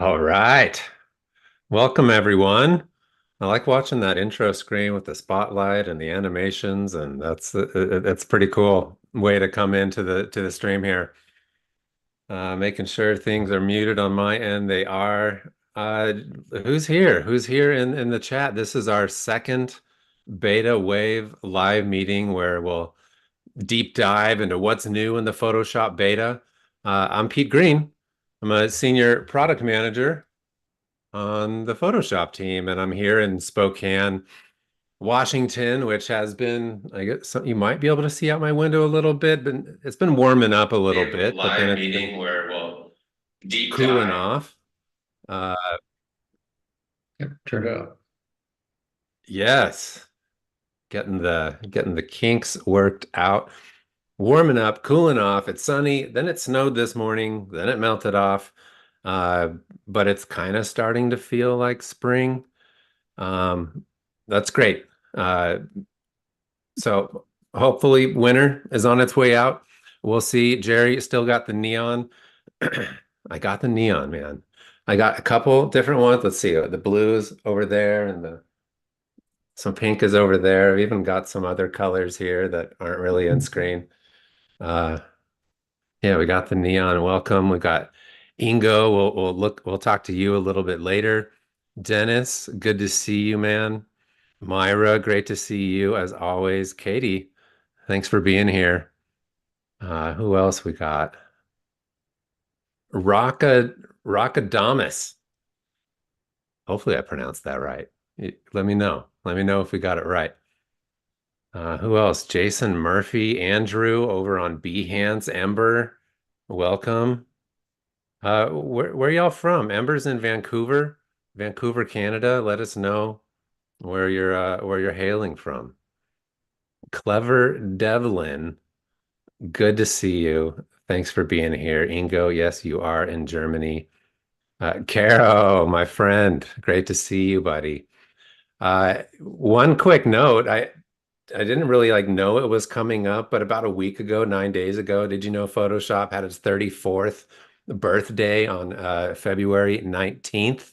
All right. Welcome, everyone. I like watching that intro screen with the spotlight and the animations, and that's pretty cool way to come into the stream here. Making sure things are muted on my end. They are. Uh, who's here? Who's here in the chat? This is our second beta wave live meeting where we'll deep dive into what's new in the Photoshop beta. I'm Pete Green. I'm a senior product manager on the Photoshop team, and I'm here in Spokane, Washington, which has been, I guess, you might be able to see out my window a little bit, but it's been warming up a little Wave bit, but then live it's been meeting where we'll deep cooling dive. off. Uh, Yep, turned out. yes, getting the kinks worked out, warming up, cooling off. It's sunny, then it snowed this morning, then it melted off. Uh, but it's kind of starting to feel like spring. Um, that's great. So hopefully winter is on its way out. We'll see. Jerry still got the neon. I got the neon, man. I got a couple different ones. Let's see. The blues over there and the some pink is over there. I've even got some other colors here that aren't really in screen. Uh yeah, we got the neon welcome. We got Ingo. We'll talk to you a little bit later. Dennis, good to see you, man. Myra, great to see you as always. Katie, thanks for being here. Who else we got? Raka Rakadamus. Hopefully I pronounced that right. Let me know. Let me know if we got it right. Who else? Jason Murphy, Andrew over on Behance, Ember. Welcome. Where y'all from? Ember's in Vancouver, Vancouver, Canada. Let us know where you're hailing from. Clever Devlin. Good to see you. Thanks for being here. Ingo, yes, you are in Germany. Caro, my friend, great to see you, buddy. One quick note, I didn't really like know it was coming up, but about a week ago, 9 days ago, did you know Photoshop had its 34th birthday on February 19th?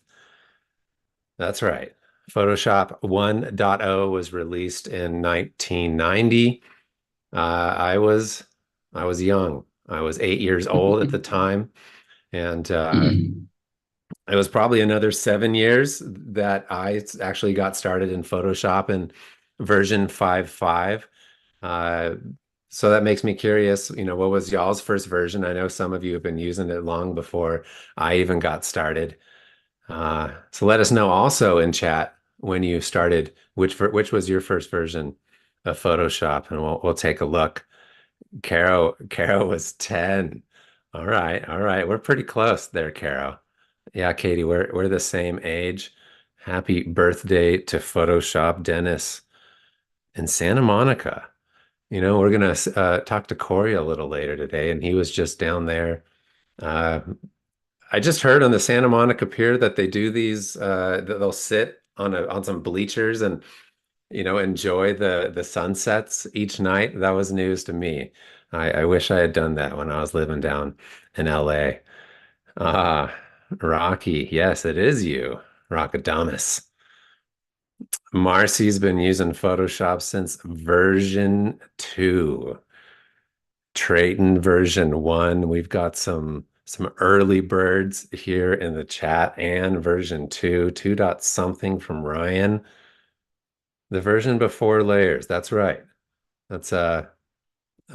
That's right. Photoshop 1.0 was released in 1990. I was young. I was 8 years old at the time, and it was probably another 7 years that I actually got started in Photoshop in version 5.5. Uh, so that makes me curious, what was y'all's first version? I know some of you have been using it long before I even got started. So let us know also in chat when you started, which was your first version of Photoshop, and we'll take a look. Caro was 10. All right, all right. We're pretty close there, Caro. Yeah, Katie, we're the same age. Happy birthday to Photoshop Dennis in Santa Monica. We're gonna talk to Cory a little later today, and he was just down there. Uh, I just heard on the Santa Monica Pier that they do these. That they'll sit on some bleachers and enjoy the sunsets each night. That was news to me. I wish I had done that when I was living down in LA. Ah, Rocky. Yes, it is you, Rockadamus. Marcy's been using Photoshop since version 2. Trayton version 1. We've got some early birds here in the chat and version 2, 2 dot something from Ryan. The version before layers. That's right. That's a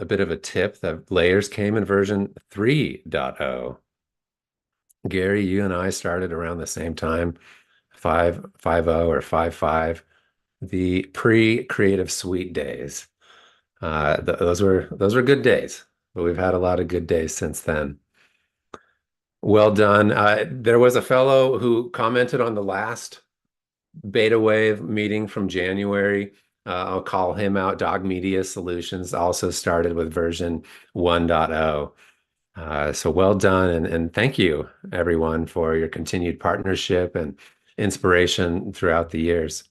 bit of a tip that layers came in version 3.0. Gary, you and I started around the same time, 5.5.0 or 5.5, the pre-Creative Suite days. Th those were good days, but we've had a lot of good days since then. Well done. There was a fellow who commented on the last beta wave meeting from January. I'll call him out. Dog Media Solutions also started with version 1.0. So well done, and thank you everyone for your continued partnership and inspiration throughout the years.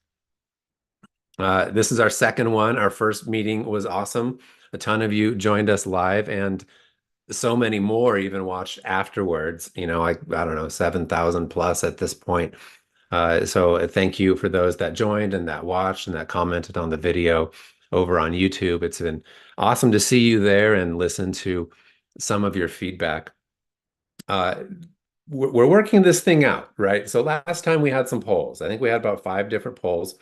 This is our second one. Our first meeting was awesome. A ton of you joined us live, and so many more even watched afterwards, like, I don't know, 7,000 plus at this point. So thank you for those that joined and that watched and that commented on the video over on YouTube. It's been awesome to see you there and listen to some of your feedback. Uh, we're working this thing out, right? So last time we had some polls. I think we had about 5 different polls.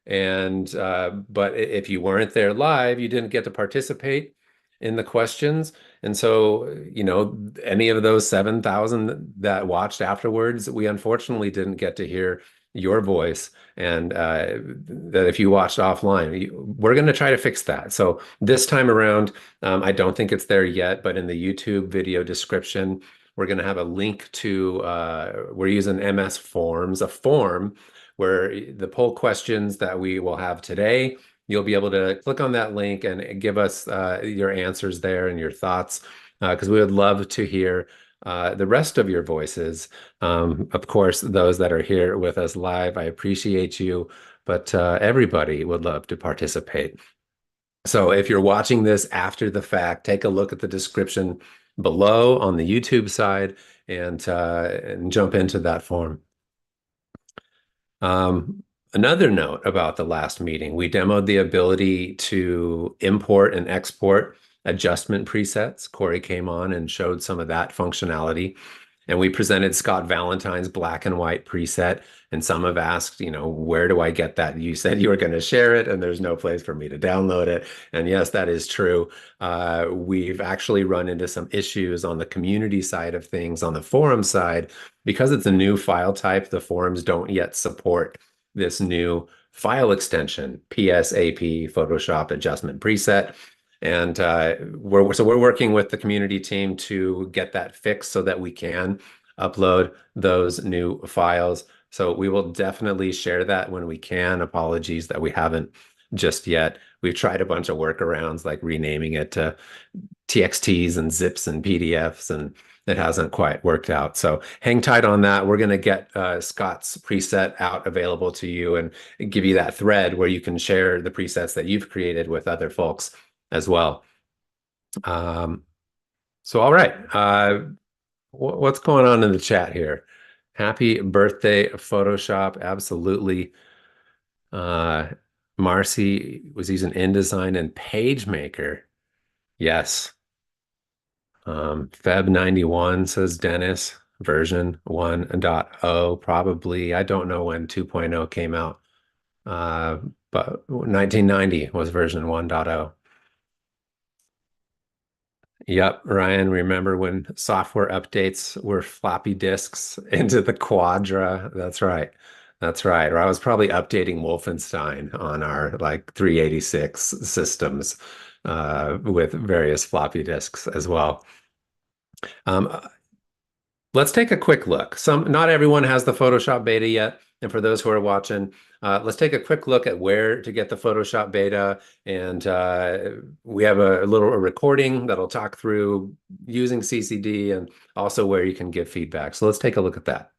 And but if you weren't there live, you didn't get to participate in the questions. And so, any of those 7,000 that watched afterwards, we unfortunately didn't get to hear your voice. And that if you watched offline, we're going to try to fix that. So this time around, I don't think it's there yet, but in the YouTube video description, we're going to have a link to, we're using MS Forms, a form where the poll questions that we will have today, you'll be able to click on that link and give us your answers there and your thoughts, because we would love to hear the rest of your voices. Of course, those that are here with us live, I appreciate you, but everybody would love to participate. So if you're watching this after the fact, take a look at the description below on the YouTube side and jump into that form. Another note about the last meeting, we demoed the ability to import and export adjustment presets. Cory came on and showed some of that functionality. And we presented Scott Valentine's black and white preset. And some have asked, where do I get that? You said you were going to share it, and there's no place for me to download it. And yes, that is true. We've actually run into some issues on the community side of things, on the forum side, because it's a new file type. The forums don't yet support this new file extension, PSAP Photoshop Adjustment Preset. And we're working with the community team to get that fixed so that we can upload those new files. So we will definitely share that when we can. Apologies that we haven't just yet. We've tried a bunch of workarounds like renaming it to TXTs and zips and PDFs, and it hasn't quite worked out. So hang tight on that. We're going to get Scott's preset out available to you and give you that thread where you can share the presets that you've created with other folks as well. So all right, what's going on in the chat here? Happy birthday, Photoshop. Absolutely. Marcy was using InDesign and PageMaker. Yes. Feb 91 says Dennis, version 1.0, probably. I don't know when 2.0 came out, but 1990 was version 1.0. Yep, Ryan, remember when software updates were floppy disks into the Quadra? That's right. That's right. Or I was probably updating Wolfenstein on our like 386 systems with various floppy disks as well. Um, let's take a quick look. Not everyone has the Photoshop beta yet. And for those who are watching, let's take a quick look at where to get the Photoshop beta. And we have a little recording that'll talk through using CCD and also where you can give feedback. So let's take a look at that.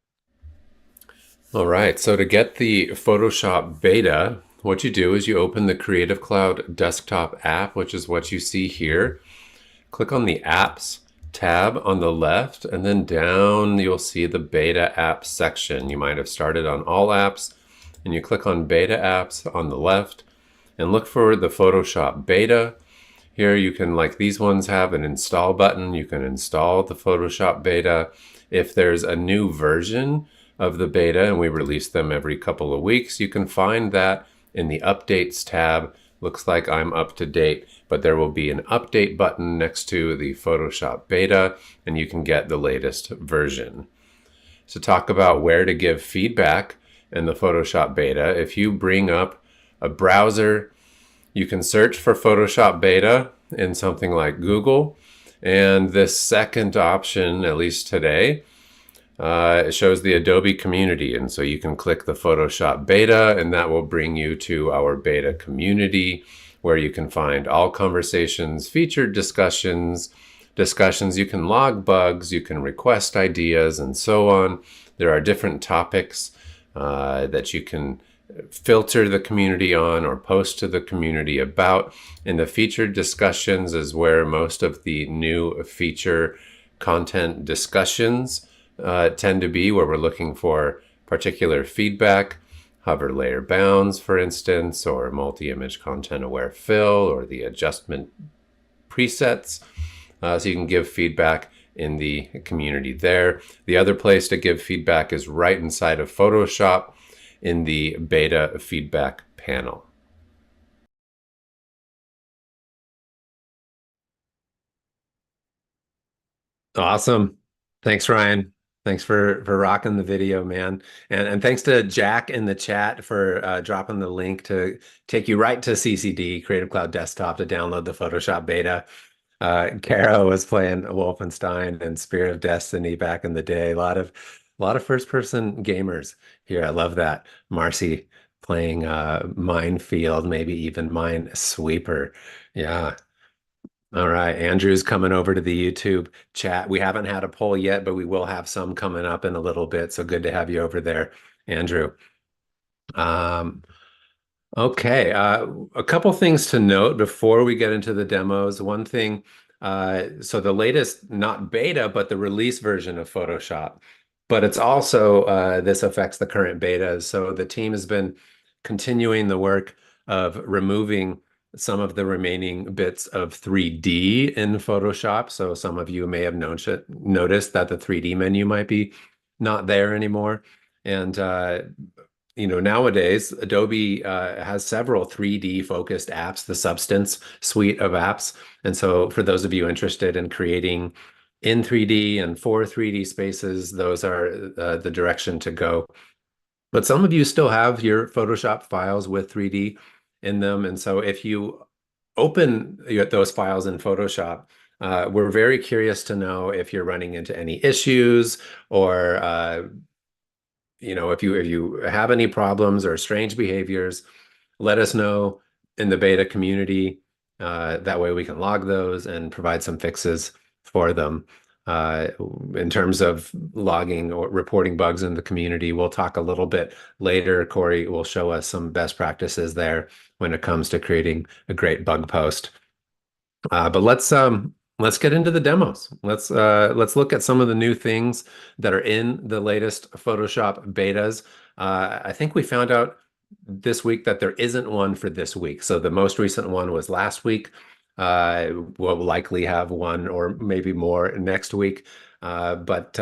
All right, so to get the Photoshop beta, what you do is you open the Creative Cloud desktop app, which is what you see here. Click on the Apps tab on the left, and then down you'll see the beta apps section. You might have started on all apps, and you click on beta apps on the left and look for the Photoshop beta. Here you can, like these ones, have an install button. You can install the Photoshop beta. If there's a new version of the beta, and we release them every couple of weeks, you can find that in the updates tab. Looks like I'm up to date, but there will be an update button next to the Photoshop beta, and you can get the latest version. To talk about where to give feedback in the Photoshop beta, if you bring up a browser, you can search for Photoshop beta in something like Google, and this second option, at least today, it shows the Adobe community, and so you can click the Photoshop beta, and that will bring you to our beta community, where you can find all conversations, featured discussions. You can log bugs, you can request ideas, and so on. There are different topics that you can filter the community on or post to the community about. And the featured discussions is where most of the new feature content discussions tend to be, where we're looking for particular feedback, hover layer bounds, for instance, or multi-image content aware fill, or the adjustment presets. So you can give feedback in the community there. The other place to give feedback is right inside of Photoshop in the beta feedback panel. Awesome. Thanks, Ryan. Thanks for rocking the video, man. And thanks to Jack in the chat for dropping the link to take you right to CCD, Creative Cloud Desktop, to download the Photoshop beta. Caro was playing Wolfenstein and Spirit of Destiny back in the day. A lot of first-person gamers here. I love that. Marcy playing Minefield, maybe even Minesweeper. Yeah. All right. Andrew's coming over to the YouTube chat. We haven't had a poll yet, but we will have some coming up in a little bit. So good to have you over there, Andrew. Um, Okay, a couple things to note before we get into the demos. One thing, so the latest, not beta, but the release version of Photoshop, but it's also, this affects the current betas. So the team has been continuing the work of removing some of the remaining bits of 3D in Photoshop. So some of you may have noticed that the 3D menu might be not there anymore. And nowadays Adobe has several 3D focused apps, the Substance suite of apps. And so for those of you interested in creating in 3D and for 3D spaces, those are the direction to go. But some of you still have your Photoshop files with 3D in them. And so if you open those files in Photoshop, we're very curious to know if you're running into any issues, or if you have any problems or strange behaviors, let us know in the beta community. That way we can log those and provide some fixes for them. Uh, in terms of logging or reporting bugs in the community, we'll talk a little bit later. Cory will show us some best practices there when it comes to creating a great bug post. But let's get into the demos. Let's look at some of the new things that are in the latest Photoshop betas. I think we found out this week that there isn't one for this week. So the most recent one was last week. We'll likely have one or maybe more next week. But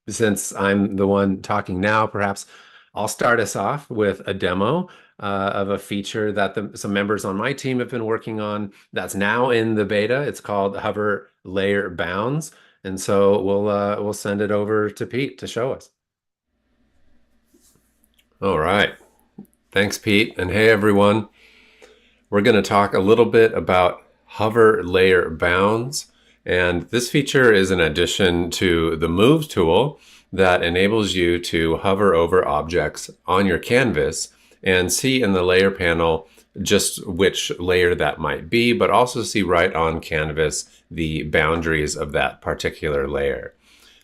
since I'm the one talking now, perhaps I'll start us off with a demo of a feature that some members on my team have been working on that's now in the beta. It's called Hover Layer Bounds. And so we'll send it over to Pete to show us. All right. Thanks, Pete. And hey, everyone. We're going to talk a little bit about Hover Layer Bounds. And this feature is an addition to the Move tool that enables you to hover over objects on your canvas and see in the layer panel just which layer that might be, but also see right on canvas the boundaries of that particular layer.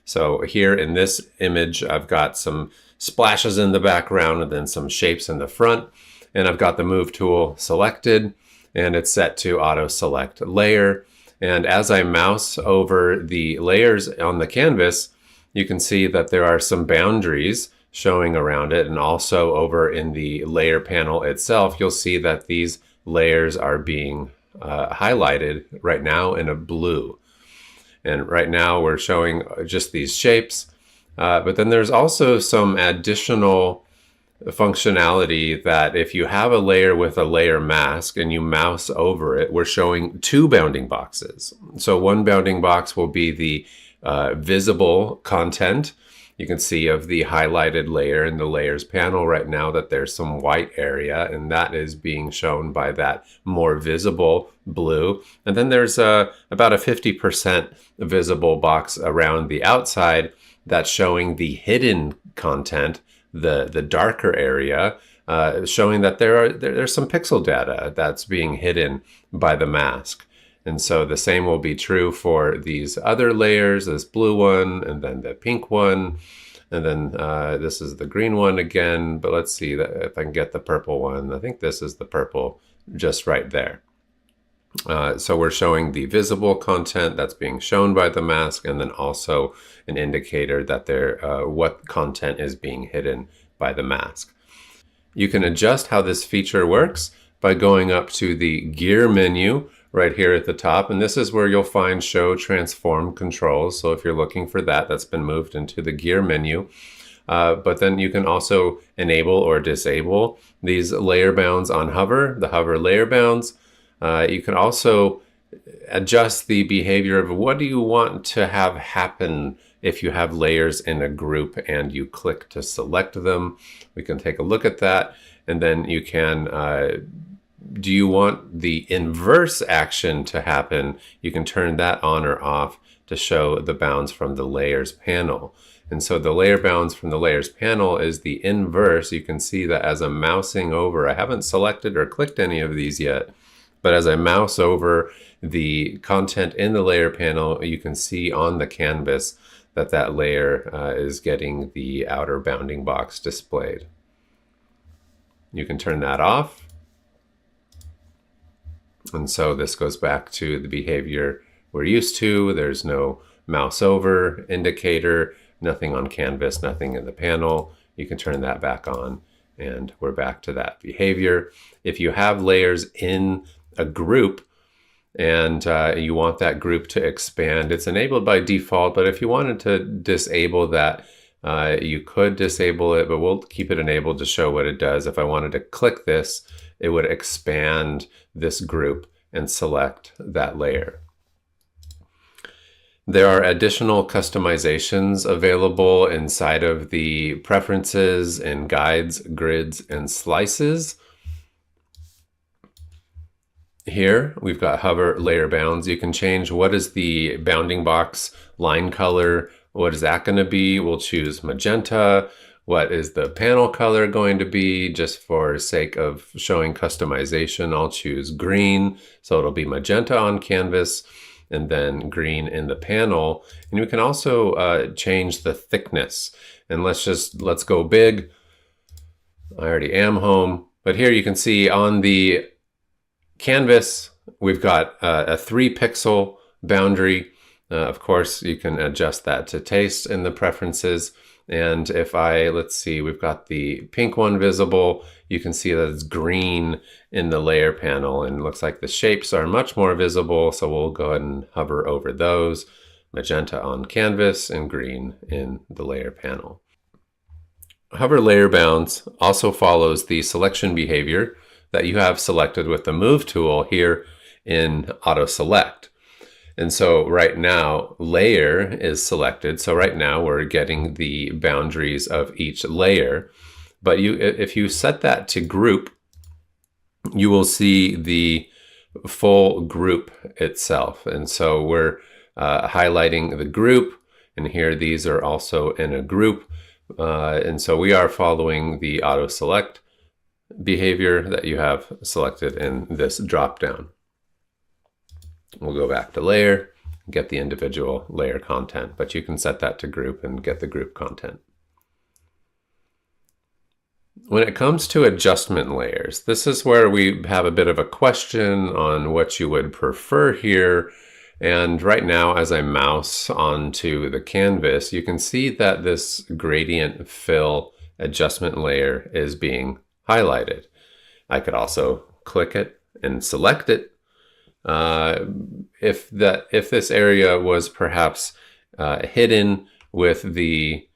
So here in this image, I've got some splashes in the background and then some shapes in the front. And I've got the Move tool selected, and it's set to Auto Select Layer. And as I mouse over the layers on the canvas, you can see that there are some boundaries showing around it. And also over in the layer panel itself, you'll see that these layers are being highlighted right now in a blue. And right now we're showing just these shapes. But then there's also some additional functionality that if you have a layer with a layer mask and you mouse over it, we're showing two bounding boxes. So one bounding box will be the visible content. You can see of the highlighted layer in the layers panel right now that there's some white area, and that is being shown by that more visible blue. And then there's about a 50% visible box around the outside that's showing the hidden content, the darker area, showing that there's some pixel data that's being hidden by the mask. And so the same will be true for these other layers, this blue one and then the pink one. And then this is the green one again, but let's see if I can get the purple one. I think this is the purple just right there. So we're showing the visible content that's being shown by the mask, and then also an indicator that what content is being hidden by the mask. You can adjust how this feature works by going up to the gear menu right here at the top, and this is where you'll find show transform controls. So if you're looking for that, that's been moved into the gear menu. But then you can also enable or disable these layer bounds on hover, the hover layer bounds. You can also adjust the behavior of what do you want to have happen if you have layers in a group and you click to select them. We can take a look at that, and then you can do you want the inverse action to happen? You can turn that on or off to show the bounds from the layers panel. And so the layer bounds from the layers panel is the inverse. You can see that as I'm mousing over, I haven't selected or clicked any of these yet, but as I mouse over the content in the layer panel, you can see on the canvas that that layer is getting the outer bounding box displayed. You can turn that off. And so this goes back to the behavior we're used to. There's no mouse over indicator, nothing on canvas, nothing in the panel. You can turn that back on, and we're back to that behavior. If you have layers in a group and you want that group to expand, it's enabled by default, but if you wanted to disable that, you could disable it, but we'll keep it enabled to show what it does. If I wanted to click this, it would expand this group and select that layer. There are additional customizations available inside of the preferences and guides, grids, and slices. Here we've got hover layer bounds. You can change what is the bounding box line color. What is that going to be? We'll choose magenta. What is the panel color going to be? Just for sake of showing customization, I'll choose green. So it'll be magenta on canvas and then green in the panel. And we can also change the thickness. And let's go big. I already am home. But here you can see on the canvas, we've got a 3-pixel boundary. Of course, you can adjust that to taste in the preferences. And if let's see, we've got the pink one visible. You can see that it's green in the layer panel, and it looks like the shapes are much more visible. So we'll go ahead and hover over those. Magenta on canvas and green in the layer panel. Hover layer bounds also follows the selection behavior that you have selected with the Move tool here in Autoselect. And so right now, layer is selected. So right now we're getting the boundaries of each layer. But if you set that to group, you will see the full group itself. And so we're highlighting the group. And here these are also in a group. And so we are following the Autoselect behavior that you have selected in this dropdown. We'll go back to layer, get the individual layer content, but you can set that to group and get the group content. When it comes to adjustment layers, this is where we have a bit of a question on what you would prefer here. And right now, as I mouse onto the canvas, you can see that this gradient fill adjustment layer is being highlighted. I could also click it and select it. If this area was perhaps hidden in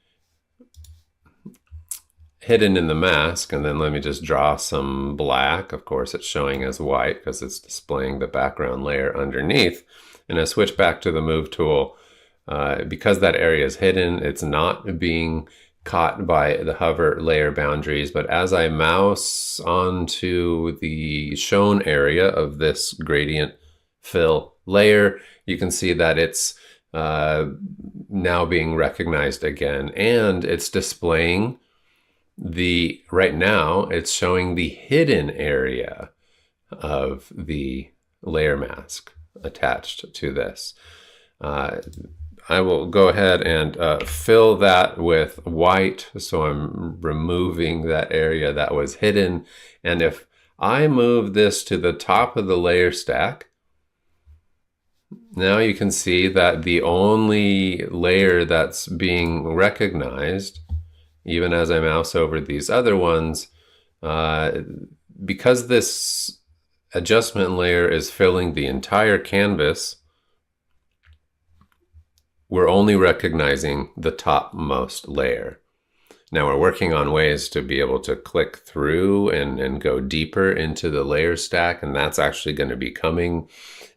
the mask, and then let me just draw some black. Of course, it's showing as white because it's displaying the background layer underneath. And I switch back to the Move tool. Because that area is hidden, it's not being caught by the hover layer boundaries, but as I mouse onto the shown area of this gradient fill layer, you can see that it's now being recognized again, and it's displaying right now it's showing the hidden area of the layer mask attached to this. I will go ahead and fill that with white. So I'm removing that area that was hidden. And if I move this to the top of the layer stack, now you can see that the only layer that's being recognized, even as I mouse over these other ones, uh, because this adjustment layer is filling the entire canvas, we're only recognizing the topmost layer. Now we're working on ways to be able to click through and go deeper into the layer stack, and that's actually going to be coming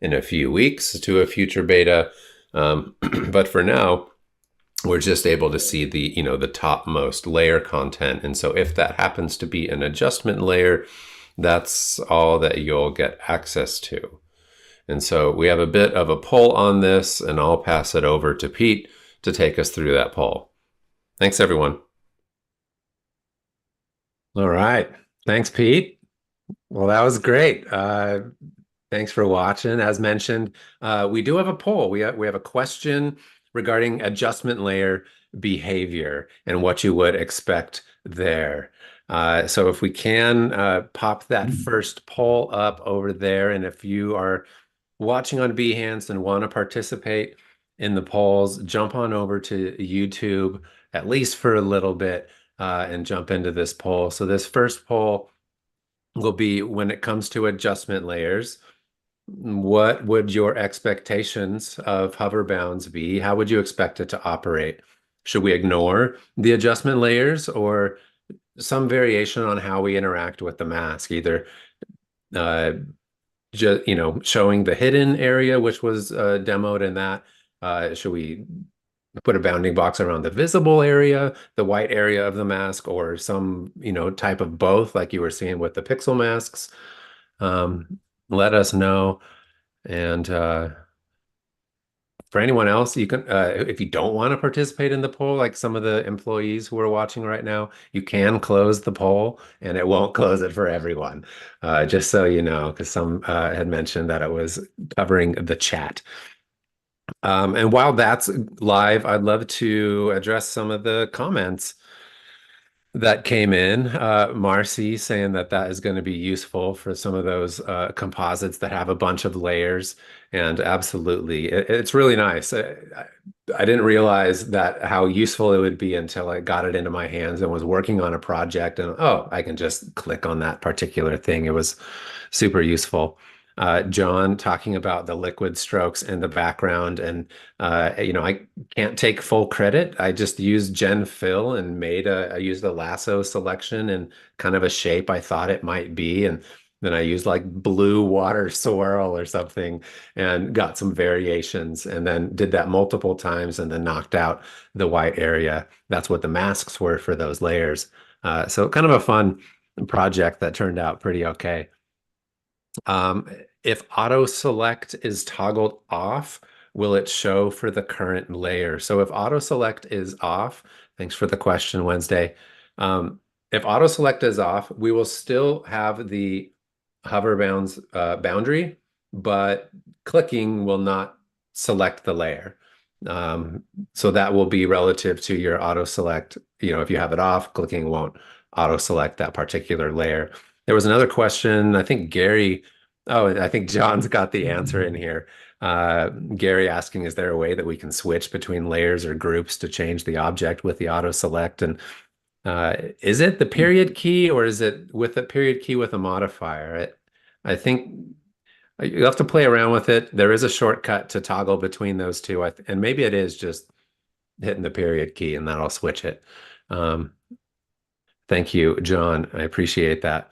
in a few weeks to a future beta. But for now, we're just able to see the topmost layer content. And so if that happens to be an adjustment layer, that's all that you'll get access to. And so we have a bit of a poll on this, and I'll pass it over to Pete to take us through that poll. Thanks, everyone. All right. Thanks, Pete. Well, that was great. Thanks for watching. As mentioned, we do have a poll. We have a question regarding adjustment layer behavior and what you would expect there. So if we can pop that first poll up over there, and if you are watching on Behance and want to participate in the polls, jump on over to YouTube, at least for a little bit, and jump into this poll. So this first poll will be, when it comes to adjustment layers, what would your expectations of hover bounds be? How would you expect it to operate? Should we ignore the adjustment layers, or some variation on how we interact with the mask, either just showing the hidden area, which was demoed in that? Should we put a bounding box around the visible area, the white area of the mask, or some type of both, like you were seeing with the pixel masks? Let us know. And for anyone else, you can, if you don't want to participate in the poll, like some of the employees who are watching right now, you can close the poll, and it won't close it for everyone. Just so you know, because some had mentioned that it was covering the chat. And while that's live, I'd love to address some of the comments that came in. Marcy saying that that is going to be useful for some of those composites that have a bunch of layers. And absolutely, it's really nice. I didn't realize that how useful it would be until I got it into my hands and was working on a project, and oh, I can just click on that particular thing. It was super useful. John talking about the liquid strokes in the background, and I can't take full credit. I just used Gen Fill and I used a lasso selection and kind of a shape I thought it might be, and then I used like blue water swirl or something and got some variations, and then did that multiple times and then knocked out the white area. That's what the masks were for those layers. So kind of a fun project that turned out pretty okay. If auto select is toggled off, will it show for the current layer? So if auto select is off, thanks for the question, Wednesday. If auto select is off, we will still have the hover bounds boundary, but clicking will not select the layer. So that will be relative to your auto select. If you have it off, clicking won't auto select that particular layer. There was another question, I think Gary. Oh, I think John's got the answer in here. Gary asking, is there a way that we can switch between layers or groups to change the object with the auto select? And is it the period key, or is it with the period key with a modifier? I think you have to play around with it. There is a shortcut to toggle between those two. And maybe it is just hitting the period key, and that'll switch it. Thank you, John. I appreciate that.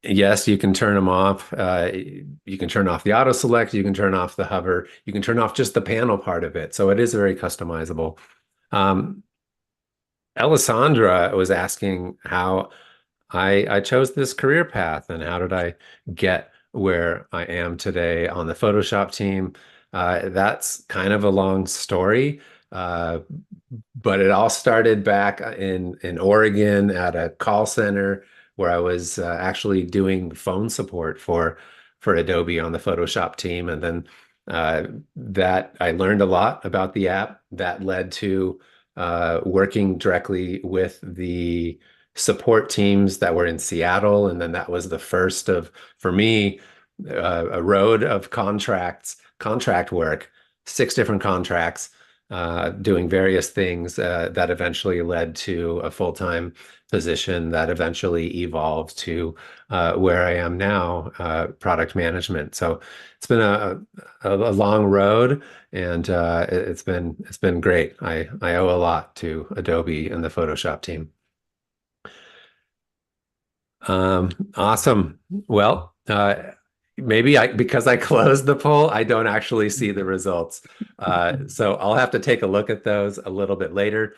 Yes, you can turn them off. You can turn off the auto select. You can turn off the hover. You can turn off just the panel part of it. So it is very customizable. Alessandra was asking how I chose this career path and how did I get where I am today on the Photoshop team. That's kind of a long story, but it all started back in Oregon at a call center where I was actually doing phone support for Adobe on the Photoshop team, and then that I learned a lot about the app that led to working directly with the support teams that were in Seattle. And then that was the first of, for me, a road of contract work, 6 different contracts, doing various things that eventually led to a full-time position that eventually evolved to where I am now, product management. So it's been a long road, and it's been great. I owe a lot to Adobe and the Photoshop team. Awesome. Well, maybe because I closed the poll, I don't actually see the results. So I'll have to take a look at those a little bit later,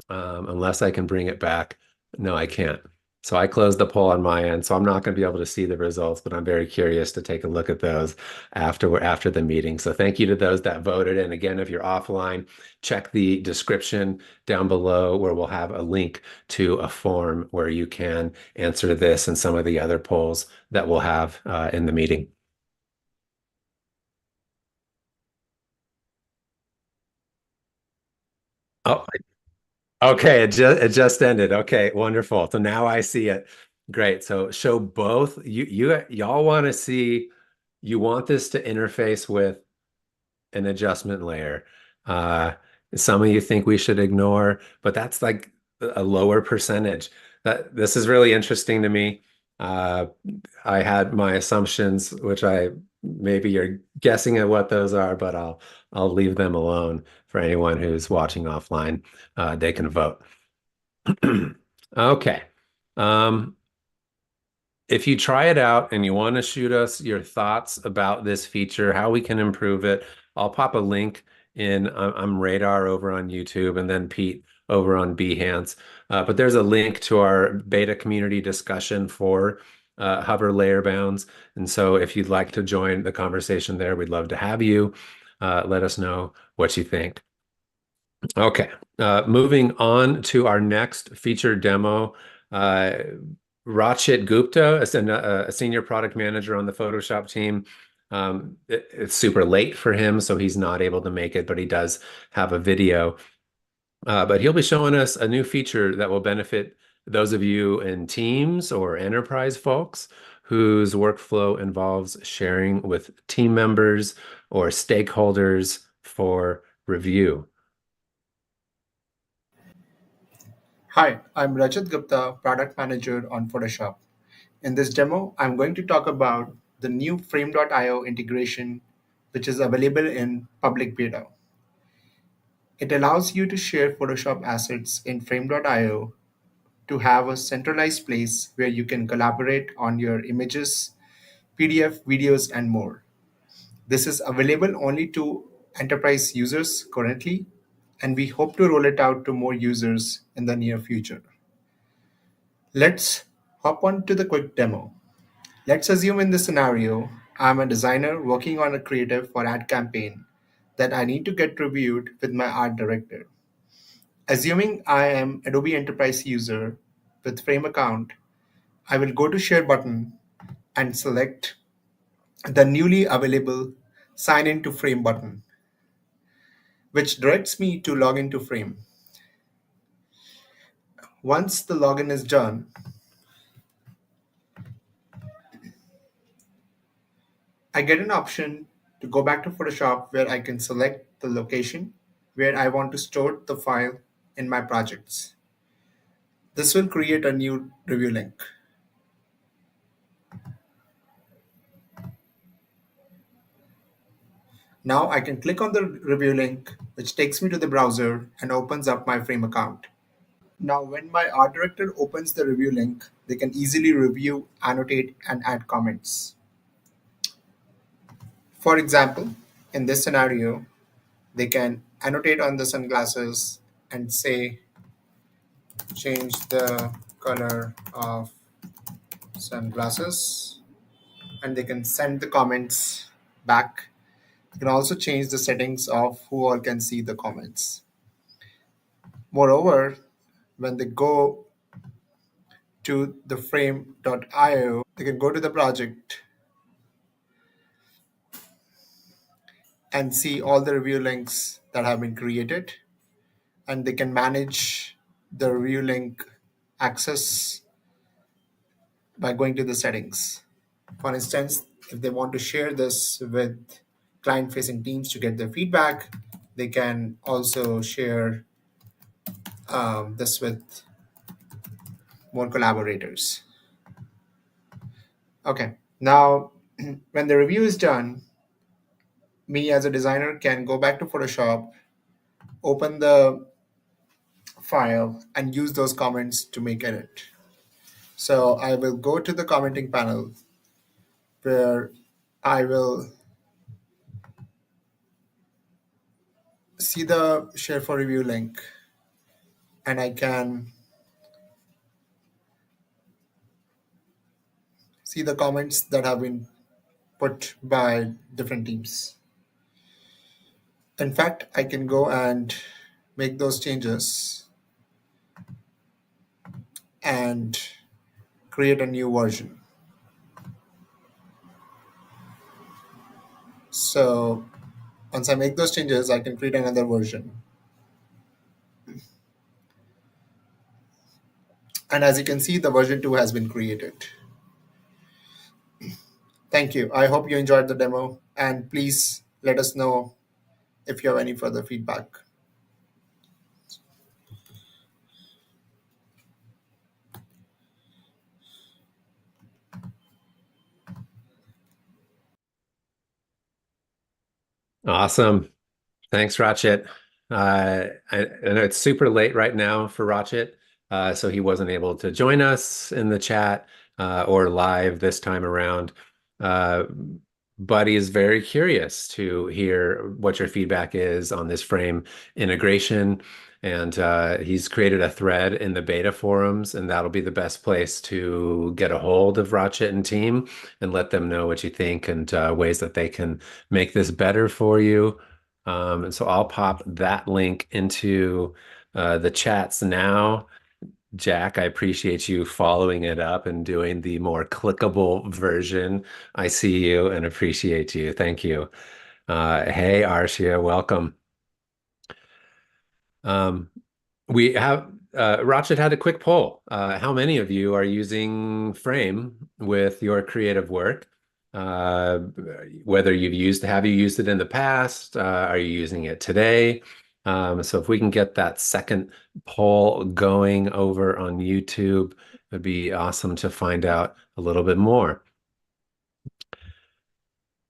unless I can bring it back. No, I can't. So I closed the poll on my end, so I'm not going to be able to see the results, but I'm very curious to take a look at those after the meeting. So thank you to those that voted. And again, if you're offline, check the description down below where we'll have a link to a form where you can answer this and some of the other polls that we'll have in the meeting. Oh, okay, it just ended. Okay, wonderful. So now I see it. Great. So show both. Y'all want to see, you want this to interface with an adjustment layer. Uh, some of you think we should ignore, but that's like a lower percentage. That this is really interesting to me. Uh, I had my assumptions, which I maybe you're guessing at what those are, but I'll leave them alone for anyone who's watching offline. They can vote. Okay. Um, if you try it out and you want to shoot us your thoughts about this feature, how we can improve it, I'll pop a link in. I'm Radar over on YouTube, and then Pete over on Behance. But there's a link to our beta community discussion for hover layer bounds. And so if you'd like to join the conversation there, we'd love to have you. Let us know what you think. Okay, moving on to our next feature demo. Uh, Rachit Gupta is a senior product manager on the Photoshop team. It's super late for him, so he's not able to make it, but he does have a video. But he'll be showing us a new feature that will benefit those of you in teams or enterprise folks whose workflow involves sharing with team members or stakeholders for review. Hi, I'm Rachit Gupta, Product Manager on Photoshop. In this demo, I'm going to talk about the new Frame.io integration, which is available in public beta. It allows you to share Photoshop assets in Frame.io to have a centralized place where you can collaborate on your images, PDF, videos, and more. This is available only to enterprise users currently, and we hope to roll it out to more users in the near future. Let's hop on to the quick demo. Let's assume in this scenario, I'm a designer working on a creative for ad campaign that I need to get reviewed with my art director. Assuming I am Adobe Enterprise user with Frame account, I will go to Share button and select the newly available Sign into Frame button, which directs me to log into Frame. Once the login is done, I get an option to go back to Photoshop where I can select the location where I want to store the file in my projects. This will create a new review link. Now I can click on the review link, which takes me to the browser and opens up my Frame account. Now, when my art director opens the review link, they can easily review, annotate, and add comments. For example, in this scenario, they can annotate on the sunglasses and say, change the color of sunglasses, and they can send the comments back. You can also change the settings of who all can see the comments. Moreover, when they go to the frame.io, they can go to the project and see all the review links that have been created, and they can manage the review link access by going to the settings. For instance, if they want to share this with client facing teams to get their feedback, they can also share this with more collaborators. Okay, now when the review is done, me as a designer can go back to Photoshop, open the file, and use those comments to make edit. So I will go to the commenting panel where I will see the share for review link, and I can see the comments that have been put by different teams. In fact, I can go and make those changes and create a new version. So once I make those changes, I can create another version. And as you can see, the version 2 has been created. Thank you. I hope you enjoyed the demo, and please let us know if you have any further feedback. Awesome. Thanks, Rachit. I know it's super late right now for Rachit, so he wasn't able to join us in the chat or live this time around. Uh, but he is very curious to hear what your feedback is on this frame integration. And he's created a thread in the beta forums, and that'll be the best place to get a hold of Rachit and team and let them know what you think and ways that they can make this better for you. And so I'll pop that link into the chats now. Jack, I appreciate you following it up and doing the more clickable version. I see you and appreciate you. Thank you. Hey, Arshia, welcome. Um, we have Rachit had a quick poll. How many of you are using Frame with your creative work? Whether have you used it in the past? Are you using it today? So if we can get that second poll going over on YouTube, it'd be awesome to find out a little bit more.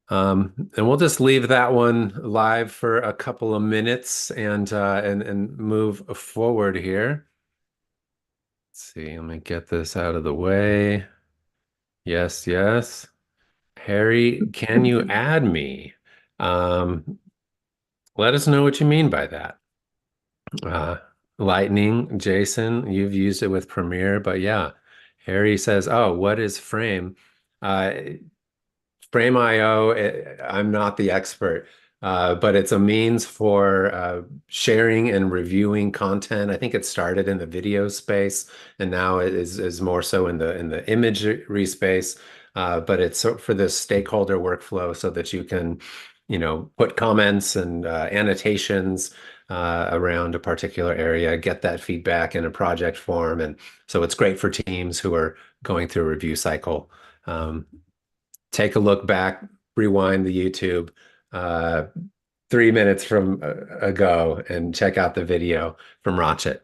And we'll just leave that one live for a couple of minutes and move forward here. Let's see, let me get this out of the way. Yes, yes. Harry, can you add me? Let us know what you mean by that. Lightning, Jason, you've used it with Premiere, but yeah, Harry says, oh, what is Frame? Frame.io, I'm not the expert, but it's a means for sharing and reviewing content. I think it started in the video space, and now it is more so in the imagery space. But it's for the stakeholder workflow, so that you can, put comments and annotations around a particular area, get that feedback in a project form, and so it's great for teams who are going through a review cycle. Take a look back, rewind the YouTube 3 minutes from ago and check out the video from Rachit.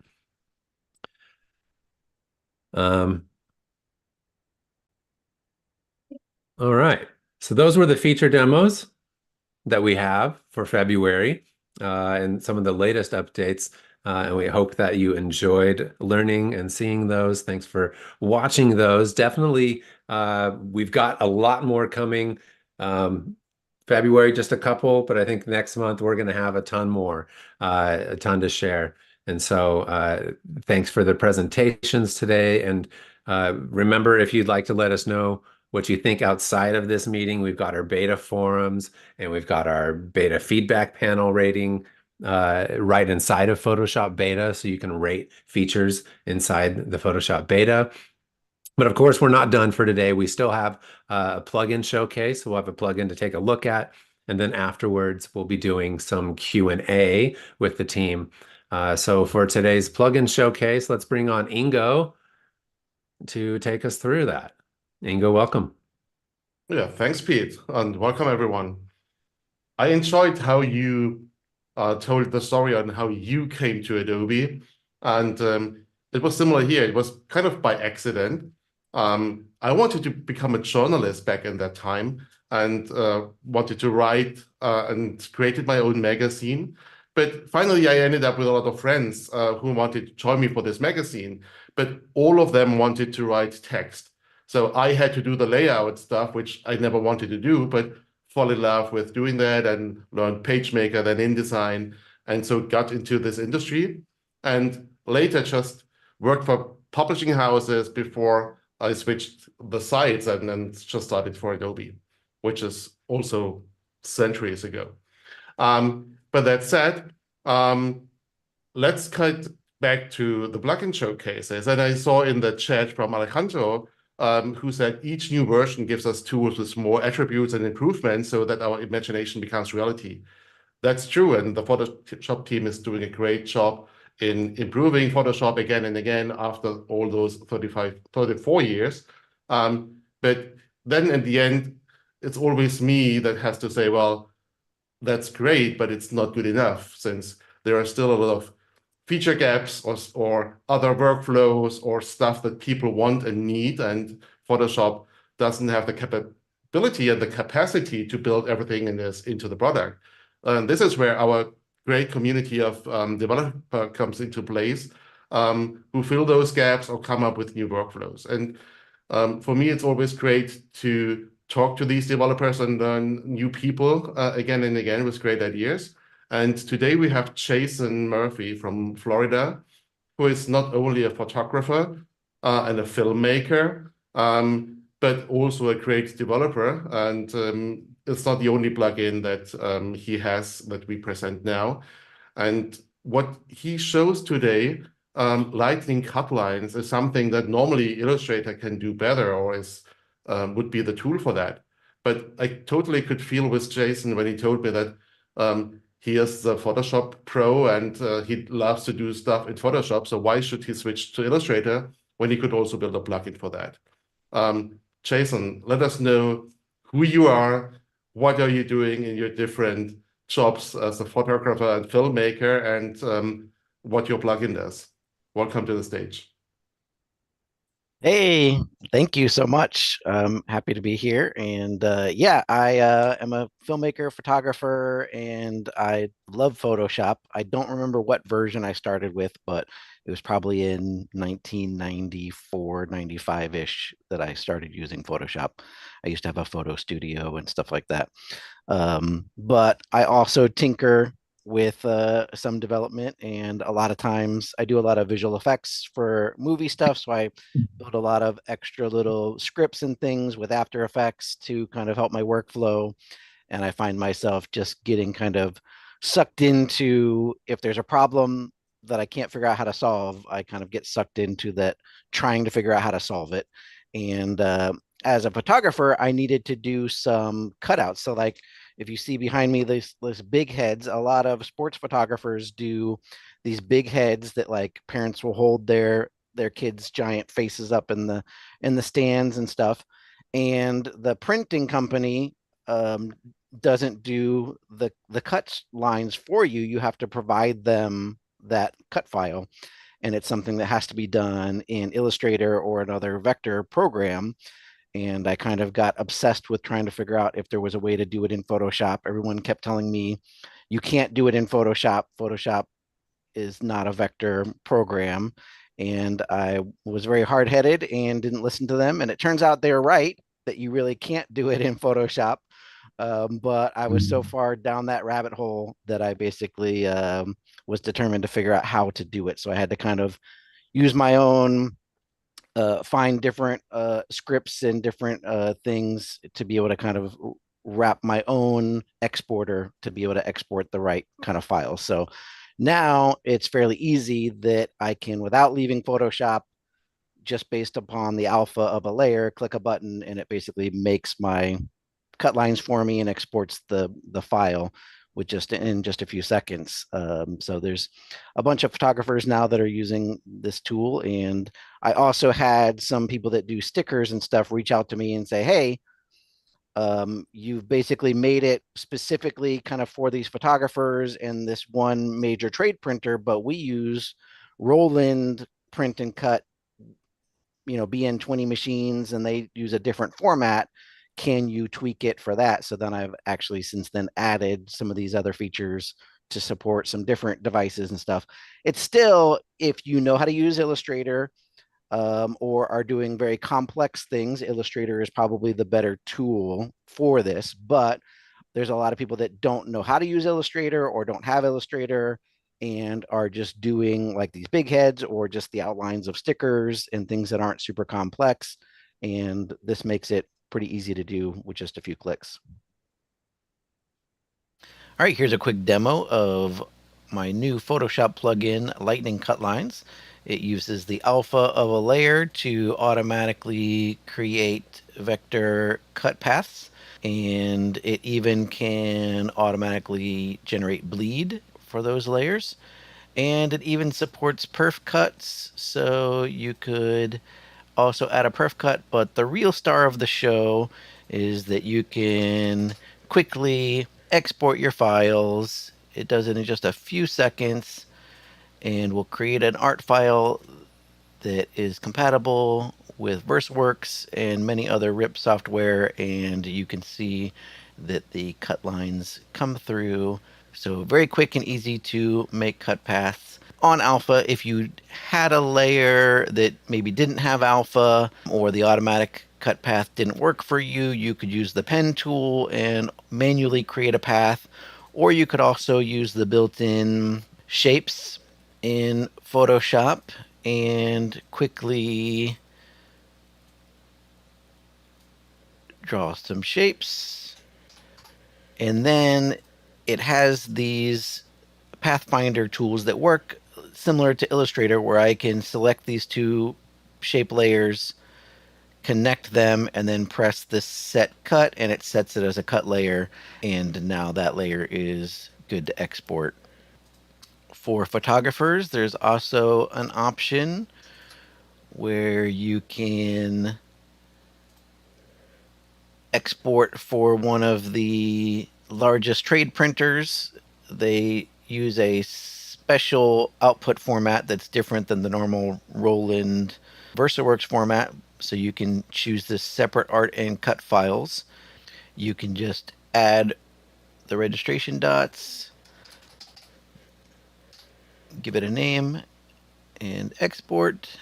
All right. So those were the feature demos that we have for February and some of the latest updates. And we hope that you enjoyed learning and seeing those. Thanks for watching those. Definitely, we've got a lot more coming. February, just a couple, but I think next month we're going to have a ton more, a ton to share. And so thanks for the presentations today. And remember, if you'd like to let us know what you think outside of this meeting, we've got our beta forums and we've got our beta feedback panel rating right inside of Photoshop beta. So you can rate features inside the Photoshop beta. But of course, we're not done for today. We still have a plugin showcase. We'll have a plugin to take a look at. and then afterwards we'll be doing some Q&A with the team. So for today's plugin showcase, let's bring on Ingo to take us through that. Ingo, welcome. Yeah, thanks, Pete, and welcome everyone. I enjoyed how you told the story on how you came to Adobe, and it was similar here. It was kind of by accident. I wanted to become a journalist back in that time and wanted to write and created my own magazine. But finally, I ended up with a lot of friends who wanted to join me for this magazine, but all of them wanted to write text. So I had to do the layout stuff, which I never wanted to do, but fall in love with doing that and learned PageMaker, then InDesign, and so got into this industry. And later just worked for publishing houses before I switched the sites and just started for Adobe, which is also centuries ago. But that said, let's cut back to the plugin showcases. And I saw in the chat from Alejandro, who said each new version gives us tools with more attributes and improvements so that our imagination becomes reality. That's true, and the Photoshop team is doing a great job in improving Photoshop again and again after all those 34 years. But then in the end, it's always me that has to say, well, that's great, but it's not good enough, since there are still a lot of feature gaps or other workflows or stuff that people want and need, and Photoshop doesn't have the capability and the capacity to build everything in this into the product. And this is where our great community of developer comes into place, who fill those gaps or come up with new workflows. And for me, it's always great to talk to these developers and learn new people again and again with great ideas. And today we have Jason Murphy from Florida, who is not only a photographer and a filmmaker, but also a great developer. And it's not the only plugin that he has that we present now. And what he shows today, Lightning Cutlines, is something that normally Illustrator can do better or is would be the tool for that. But I totally could feel with Jason when he told me that he is the Photoshop pro and he loves to do stuff in Photoshop. So why should he switch to Illustrator when he could also build a plugin for that? Jason, let us know who you are, what are you doing in your different jobs as a photographer and filmmaker, and what your plugin does. Welcome to the stage. Hey, thank you so much. Happy to be here. And yeah, I am a filmmaker, photographer, and I love Photoshop. I don't remember what version I started with, but it was probably in 1994, 95-ish that I started using Photoshop. I used to have a photo studio and stuff like that. But I also tinker with some development, and a lot of times I do a lot of visual effects for movie stuff. So I build a lot of extra little scripts and things with After Effects to kind of help my workflow. And I find myself just getting kind of sucked into, if there's a problem that I can't figure out how to solve, I kind of get sucked into that, trying to figure out how to solve it. And as a photographer, I needed to do some cutouts. So like, if you see behind me this big heads, a lot of sports photographers do these big heads that like parents will hold their kids' giant faces up in the stands and stuff. And the printing company doesn't do the cut lines for you. You have to provide them that cut file. And it's something that has to be done in Illustrator or another vector program. And I kind of got obsessed with trying to figure out if there was a way to do it in Photoshop. Everyone kept telling me, you can't do it in Photoshop. Photoshop is not a vector program. And I was very hard-headed and didn't listen to them. And it turns out they were right, that you really can't do it in Photoshop. But I was so far down that rabbit hole that I basically was determined to figure out how to do it. So I had to kind of use my own find different scripts and different things to be able to kind of wrap my own exporter to be able to export the right kind of files. So now it's fairly easy that I can, without leaving Photoshop, just based upon the alpha of a layer, click a button and it basically makes my Cutlines for me and exports the file with in just a few seconds. So there's a bunch of photographers now that are using this tool. And I also had some people that do stickers and stuff reach out to me and say, hey, you've basically made it specifically kind of for these photographers and this one major trade printer, but we use Roland print and cut, BN20 machines, and they use a different format. Can you tweak it for that? So then I've actually since then added some of these other features to support some different devices and stuff. It's still, if you know how to use Illustrator, or are doing very complex things, Illustrator is probably the better tool for this. But there's a lot of people that don't know how to use Illustrator or don't have Illustrator and are just doing like these big heads or just the outlines of stickers and things that aren't super complex. And this makes it pretty easy to do with just a few clicks. All right, here's a quick demo of my new Photoshop plugin, Lightning Cutlines. It uses the alpha of a layer to automatically create vector cut paths, and it even can automatically generate bleed for those layers. And it even supports perf cuts, so you could also add a perf cut, but the real star of the show is that you can quickly export your files. It does it in just a few seconds and will create an art file that is compatible with VerseWorks and many other RIP software, and you can see that the cut lines come through. So very quick and easy to make cut paths. On alpha, if you had a layer that maybe didn't have alpha or the automatic cut path didn't work for you, you could use the pen tool and manually create a path, or you could also use the built-in shapes in Photoshop and quickly draw some shapes. And then it has these Pathfinder tools that work similar to Illustrator, where I can select these two shape layers, connect them, and then press the set cut, and it sets it as a cut layer. And now that layer is good to export. For photographers, there's also an option where you can export for one of the largest trade printers. They use a special output format that's different than the normal Roland VersaWorks format. So you can choose this separate art and cut files. You can just add the registration dots, give it a name, and export.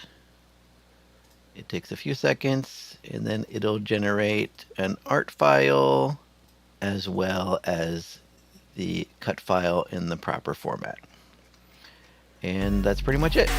It takes a few seconds, and then it'll generate an art file as well as the cut file in the proper format. And that's pretty much it.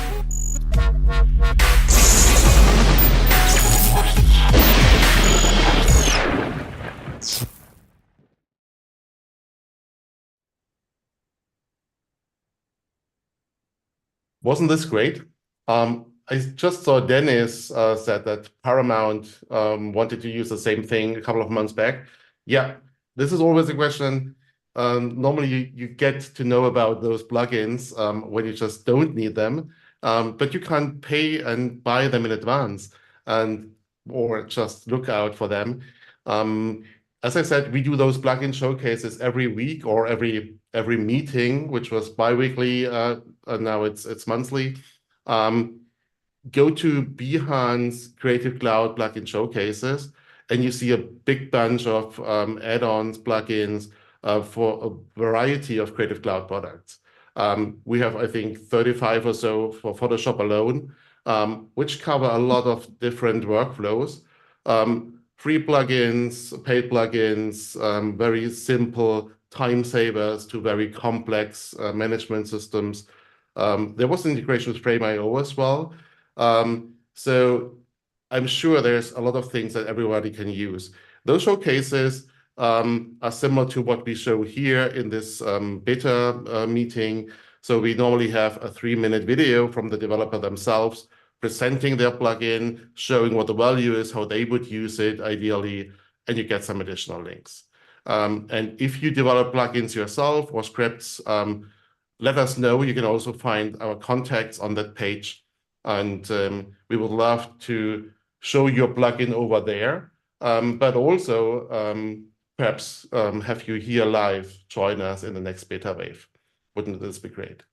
Wasn't this great? I just saw Dennis said that Paramount wanted to use the same thing a couple of months back. Yeah, this is always a question. Normally, you get to know about those plugins when you just don't need them, but you can't pay and buy them in advance or just look out for them. As I said, we do those plugin showcases every week or every meeting, which was bi-weekly. Now it's monthly. Go to Behance Creative Cloud plugin showcases, and you see a big bunch of add-ons, plugins for a variety of Creative Cloud products. We have, I think, 35 or so for Photoshop alone, which cover a lot of different workflows. Free plugins, paid plugins, very simple time savers to very complex management systems. There was an integration with Frame.io as well. So I'm sure there's a lot of things that everybody can use. Those showcases are similar to what we show here in this beta meeting. So we normally have a 3-minute video from the developer themselves, presenting their plugin, showing what the value is, how they would use it ideally, and you get some additional links. And if you develop plugins yourself or scripts, let us know. You can also find our contacts on that page. And we would love to show your plugin over there, but also perhaps have you here live, join us in the next beta wave. Wouldn't this be great?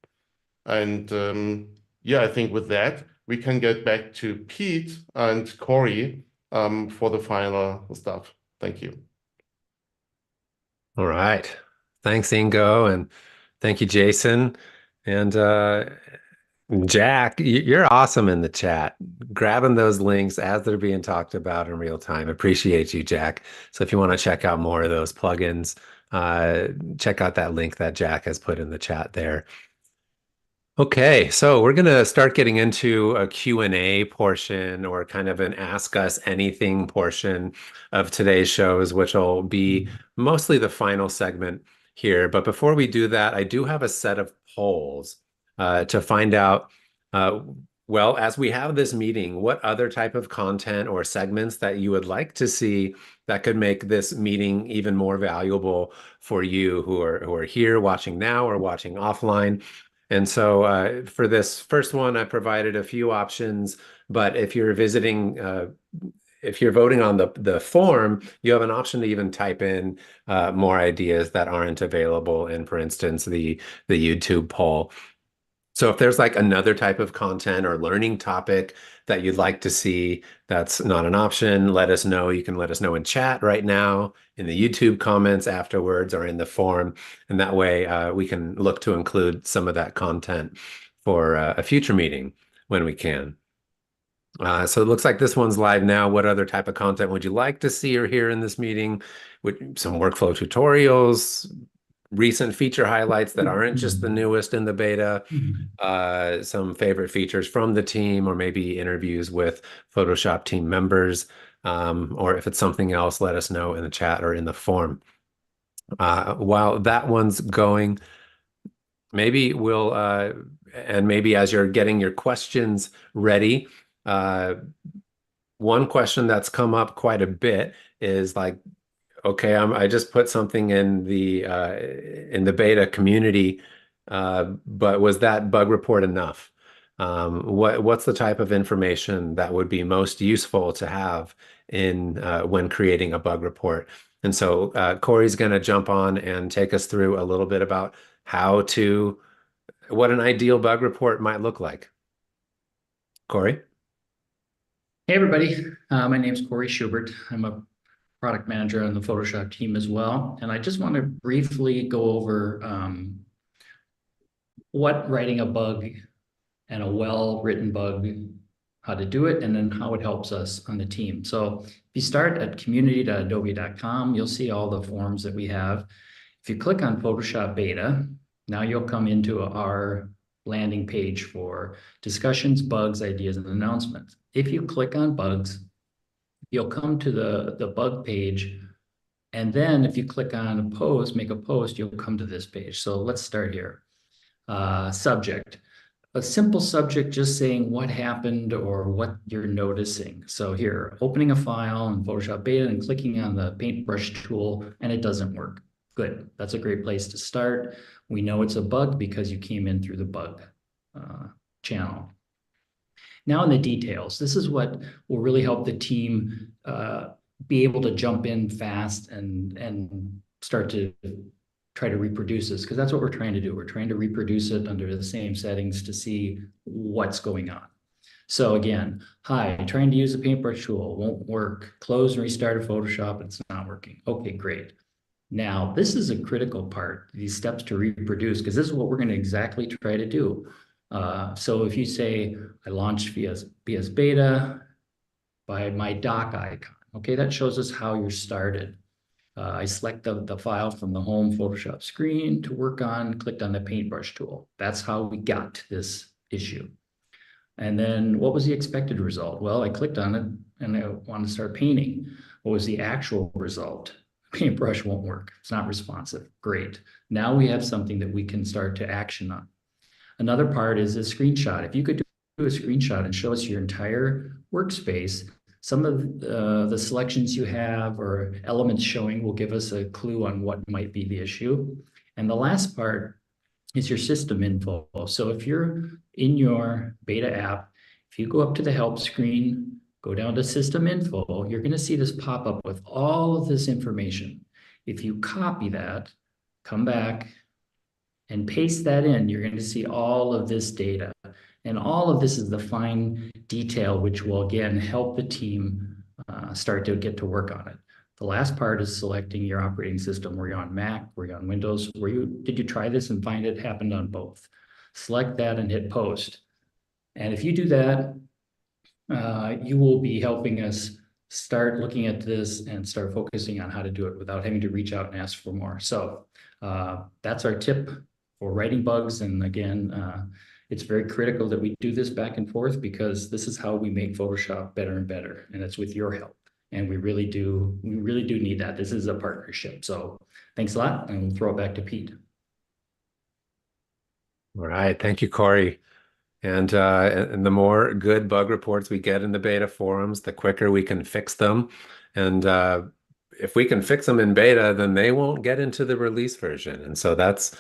And yeah, I think with that, we can get back to Pete and Cory for the final stuff. Thank you. All right. Thanks, Ingo, and thank you, Jason. And Jack, you're awesome in the chat, grabbing those links as they're being talked about in real time. Appreciate you, Jack. So if you want to check out more of those plugins, check out that link that Jack has put in the chat there. Okay, so we're going to start getting into a Q&A portion, or kind of an Ask Us Anything portion of today's shows, which will be mostly the final segment here. But before we do that, I do have a set of polls to find out, well, as we have this meeting, what other type of content or segments that you would like to see that could make this meeting even more valuable for you who are here watching now or watching offline. And so for this first one, I provided a few options, but if you're visiting, if you're voting on the form, you have an option to even type in more ideas that aren't available in, for instance, the YouTube poll. So if there's like another type of content or learning topic that you'd like to see that's not an option, let us know. You can let us know in chat right now, in the YouTube comments afterwards, or in the forum. And that way we can look to include some of that content for a future meeting when we can. So it looks like this one's live now. What other type of content would you like to see or hear in this meeting? With some workflow tutorials, recent feature highlights that aren't just the newest in the beta, some favorite features from the team, or maybe interviews with Photoshop team members, or if it's something else, let us know in the chat or in the forum. While that one's going, maybe we'll, and maybe as you're getting your questions ready, one question that's come up quite a bit is like, okay, I just put something in the beta community, but was that bug report enough? What's the type of information that would be most useful to have in when creating a bug report? And so Cory's going to jump on and take us through a little bit about what an ideal bug report might look like. Cory? Hey everybody, my name is Cory Schubert. I'm a product manager on the Photoshop team as well. And I just want to briefly go over what writing a bug and a well-written bug, how to do it, and then how it helps us on the team. So if you start at community.adobe.com, you'll see all the forms that we have. If you click on Photoshop Beta, now you'll come into our landing page for discussions, bugs, ideas, and announcements. If you click on bugs, you'll come to the bug page. And then if you click on a post, make a post, you'll come to this page. So let's start here. Subject. A simple subject just saying what happened or what you're noticing. So here, opening a file in Photoshop Beta and clicking on the paintbrush tool, and it doesn't work. Good. That's a great place to start. We know it's a bug because you came in through the bug channel. Now in the details, this is what will really help the team be able to jump in fast and start to try to reproduce this, because that's what we're trying to do. We're trying to reproduce it under the same settings to see what's going on. So again, hi, trying to use the paintbrush tool, won't work. Close and restart a Photoshop, it's not working. Okay, great. Now, this is a critical part, these steps to reproduce, because this is what we're going to exactly try to do. So if you say, I launched VS Beta by my dock icon, okay, that shows us how you're started. I select the file from the home Photoshop screen to work on, clicked on the paintbrush tool. That's how we got to this issue. And then what was the expected result? Well, I clicked on it and I wanted to start painting. What was the actual result? Paintbrush won't work. It's not responsive. Great. Now we have something that we can start to action on. Another part is a screenshot. If you could do a screenshot and show us your entire workspace, some of the selections you have or elements showing will give us a clue on what might be the issue. And the last part is your system info. So if you're in your beta app, if you go up to the help screen, go down to system info, you're going to see this pop up with all of this information. If you copy that, come back and paste that in, you're going to see all of this data. And all of this is the fine detail, which will again help the team start to get to work on it. The last part is selecting your operating system. Were you on Mac? Were you on Windows? Did you try this and find it happened on both? Select that and hit post. And if you do that, you will be helping us start looking at this and start focusing on how to do it without having to reach out and ask for more. So that's our tip for writing bugs. And again, it's very critical that we do this back and forth because this is how we make Photoshop better and better. And it's with your help. And we really do need that. This is a partnership. So thanks a lot. And we'll throw it back to Pete. All right. Thank you, Cory. And the more good bug reports we get in the beta forums, the quicker we can fix them. And if we can fix them in beta, then they won't get into the release version. And so that's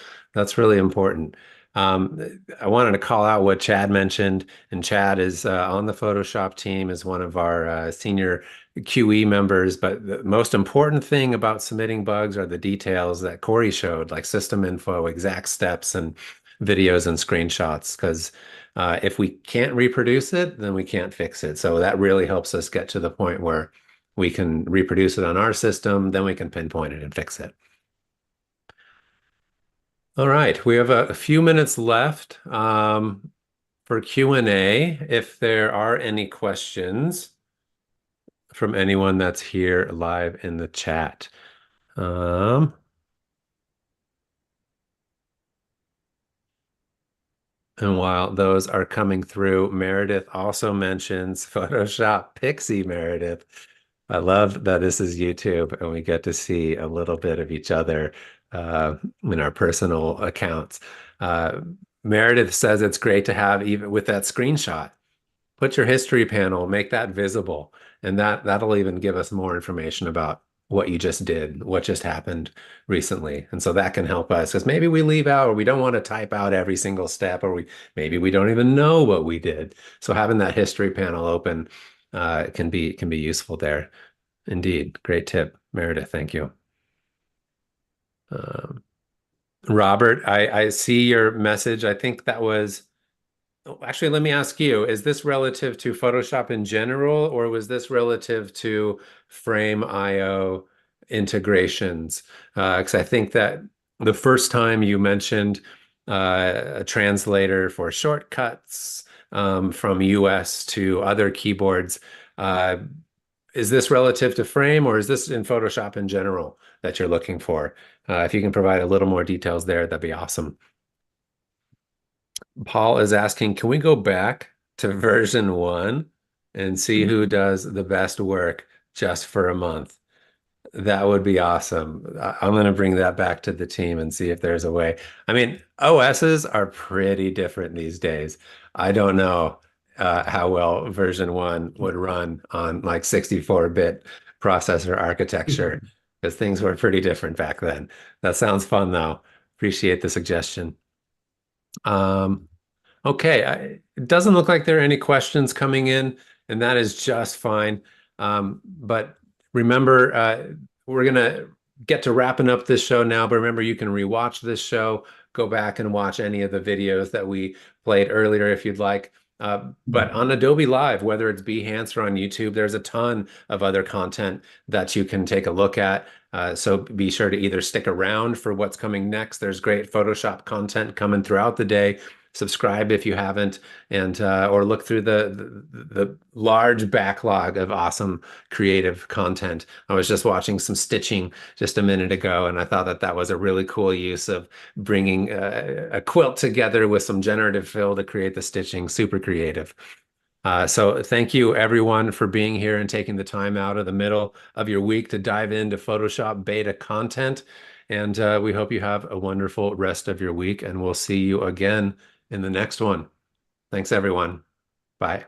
really important. I wanted to call out what Chad mentioned, and Chad is on the Photoshop team, is one of our senior QE members. But the most important thing about submitting bugs are the details that Cory showed, like system info, exact steps, and videos and screenshots, because if we can't reproduce it, then we can't fix it. So that really helps us get to the point where we can reproduce it on our system, then we can pinpoint it and fix it. All right, we have a few minutes left for Q&A. If there are any questions from anyone that's here live in the chat. And while those are coming through, Meredith also mentions Photoshop Pixie, Meredith. I love that this is YouTube and we get to see a little bit of each other in our personal accounts. Meredith says it's great to have, even with that screenshot, put your history panel, make that visible, and that'll even give us more information about what you just did, what just happened recently. And so that can help us, because maybe we leave out, or we don't want to type out every single step, or maybe we don't even know what we did. So having that history panel open can be useful there. Indeed. Great tip, Meredith. Thank you. Robert, I see your message. I think that was, actually, let me ask you, is this relative to Photoshop in general, or was this relative to Frame.io integrations? Because I think that the first time you mentioned a translator for shortcuts from US to other keyboards, is this relative to Frame, or is this in Photoshop in general that you're looking for? If you can provide a little more details there, that'd be awesome. Paul is asking, can we go back to version 1 and see who does the best work just for a month? That would be awesome. I'm going to bring that back to the team and see if there's a way. I mean, OSs are pretty different these days. I don't know how well version 1 would run on like 64-bit processor architecture, because things were pretty different back then. That sounds fun, though. Appreciate the suggestion. Okay, it doesn't look like there are any questions coming in, and that is just fine. But remember, we're going to get to wrapping up this show now, but remember, you can rewatch this show, go back and watch any of the videos that we played earlier if you'd like. But on Adobe Live, whether it's Behance or on YouTube, there's a ton of other content that you can take a look at. So be sure to either stick around for what's coming next. There's great Photoshop content coming throughout the day. Subscribe if you haven't, and or look through the large backlog of awesome creative content. I was just watching some stitching just a minute ago, and I thought that was a really cool use of bringing a quilt together with some generative fill to create the stitching. Super creative. So thank you everyone for being here and taking the time out of the middle of your week to dive into Photoshop beta content. And we hope you have a wonderful rest of your week, and we'll see you again in the next one. Thanks, everyone. Bye.